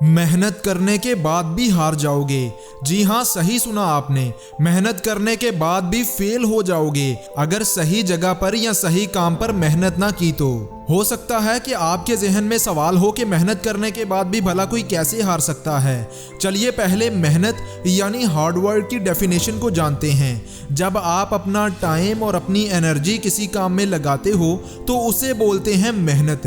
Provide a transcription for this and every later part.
मेहनत करने के बाद भी हार जाओगे। जी हाँ, सही सुना आपने। मेहनत करने के बाद भी फेल हो जाओगे अगर सही जगह पर या सही काम पर मेहनत ना की तो। हो सकता है कि आपके जहन में सवाल हो कि मेहनत करने के बाद भी भला कोई कैसे हार सकता है। चलिए पहले मेहनत यानी हार्डवर्क की डेफिनेशन को जानते हैं। जब आप अपना टाइम और अपनी एनर्जी किसी काम में लगाते हो तो उसे बोलते हैं मेहनत।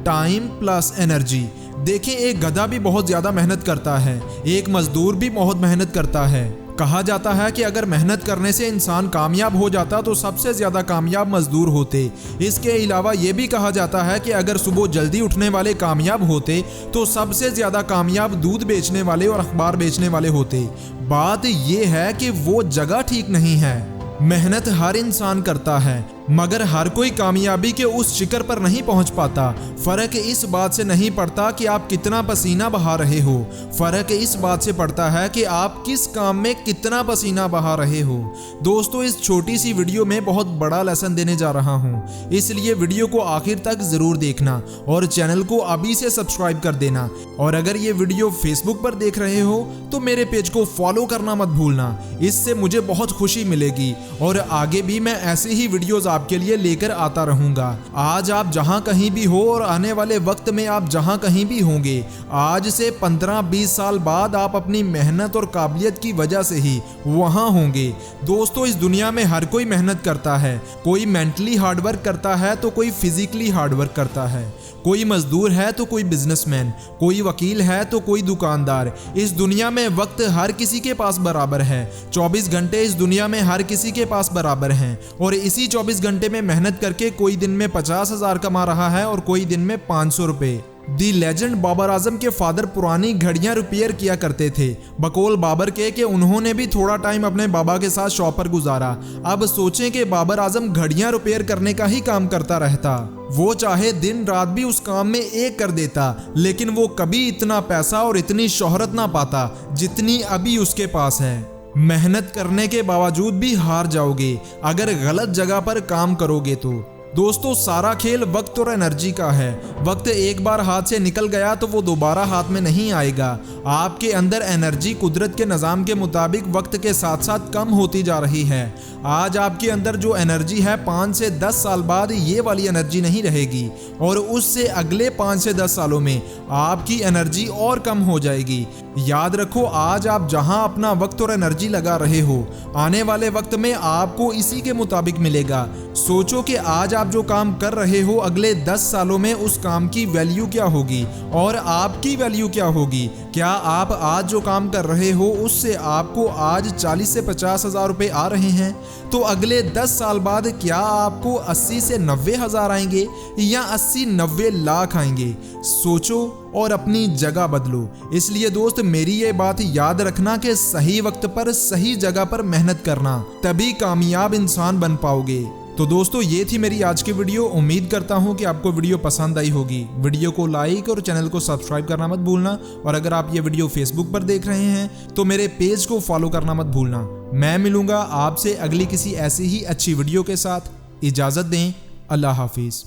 Time plus energy. देखिए, एक गधा भी बहुत ज़्यादा मेहनत करता है, एक मजदूर भी बहुत मेहनत करता है। कहा जाता है कि अगर मेहनत करने से इंसान कामयाब हो जाता तो सबसे ज़्यादा कामयाब मजदूर होते। इसके अलावा ये भी कहा जाता है कि अगर सुबह जल्दी उठने वाले कामयाब होते तो सबसे ज़्यादा कामयाब दूध बेचने वाले और अखबार बेचने वाले होते। बात ये है कि वो जगह ठीक नहीं है। मेहनत हर इंसान करता है मगर हर कोई कामयाबी के उस शिखर पर नहीं पहुंच पाता। फर्क इस बात से नहीं पड़ता कि आप कितना पसीना बहा रहे हो, फर्क इस बात से पड़ता है कि आप किस काम में कितना पसीना बहा रहे हो। दोस्तों, इस छोटी सी वीडियो में बहुत बड़ा लेसन देने जा रहा हूं, इसलिए वीडियो को आखिर तक जरूर देखना और चैनल को अभी से सब्सक्राइब कर देना। और अगर ये वीडियो फेसबुक पर देख रहे हो तो मेरे पेज को फॉलो करना मत भूलना, इससे मुझे बहुत खुशी मिलेगी और आगे भी मैं ऐसे ही वीडियोस आपके लिए लेकर आता रहूंगा। आज आप जहां कहीं भी हो और आने वाले वक्त में आप जहां कहीं भी होंगे, आज से 15-20 साल बाद आप अपनी मेहनत और काबिलियत की वजह से ही वहां होंगे। दोस्तों, इस दुनिया में हर कोई मेहनत करता है। कोई मेंटली हार्डवर्क करता है तो कोई फिजिकली हार्डवर्क करता है। कोई मजदूर है तो कोई बिजनेसमैन, कोई वकील है तो कोई दुकानदार। इस दुनिया में वक्त हर किसी के पास बराबर है। 24 घंटे इस दुनिया में हर किसी के पास बराबर हैं और इसी 24 घंटे में मेहनत करके कोई दिन में 50,000 कमा रहा है और कोई दिन में 500 रुपए। दी लेजेंड बाबर आजम के फादर पुरानी घड़ियां रिपेयर किया करते थे। बकौल बाबर के कि उन्होंने भी थोड़ा टाइम अपने बाबा के साथ शॉप पर गुजारा। अब सोचें कि बाबर आजम घड़ियां रिपेयर करने का ही काम करता रहता, वो चाहे दिन रात भी उस काम में एक कर देता, लेकिन वो कभी इतना पैसा और इतनी शोहरत ना पाता जितनी अभी उसके पास है। मेहनत करने के बावजूद भी हार जाओगे अगर गलत जगह पर काम करोगे तो। दोस्तों, सारा खेल वक्त और एनर्जी का है। वक्त एक बार हाथ से निकल गया तो वो दोबारा हाथ में नहीं आएगा। आपके अंदर एनर्जी कुदरत के निज़ाम के मुताबिक वक्त के साथ साथ कम होती जा रही है। आज आपके अंदर जो एनर्जी है 5 से 10 साल बाद ये वाली एनर्जी नहीं रहेगी और उससे अगले 5 से 10 सालों में आपकी एनर्जी और कम हो जाएगी। याद रखो, आज आप जहां अपना वक्त और एनर्जी लगा रहे हो, आने वाले वक्त में आपको इसी के मुताबिक मिलेगा। सोचो कि आज आप जो काम कर रहे हो अगले 10 सालों में उस काम की वैल्यू क्या होगी और आपकी वैल्यू क्या होगी। क्या आप आज जो काम कर रहे हो उससे आपको आज 40 से 50,000 रुपए आ रहे हैं तो अगले 10 साल बाद क्या आपको 80 से 90,000 आएंगे या 80-90 लाख आएंगे। सोचो और अपनी जगह बदलो। इसलिए दोस्त, मेरी ये बात याद रखना कि सही वक्त पर सही जगह पर मेहनत करना, तभी कामयाब इंसान बन पाओगे। तो दोस्तों, ये थी मेरी आज की वीडियो। उम्मीद करता हूँ कि आपको वीडियो पसंद आई होगी। वीडियो को लाइक और चैनल को सब्सक्राइब करना मत भूलना और अगर आप ये वीडियो फेसबुक पर देख रहे हैं तो मेरे पेज को फॉलो करना मत भूलना। मैं मिलूंगा आपसे अगली किसी ऐसी ही अच्छी वीडियो के साथ। इजाज़त दें। अल्लाह हाफिज़।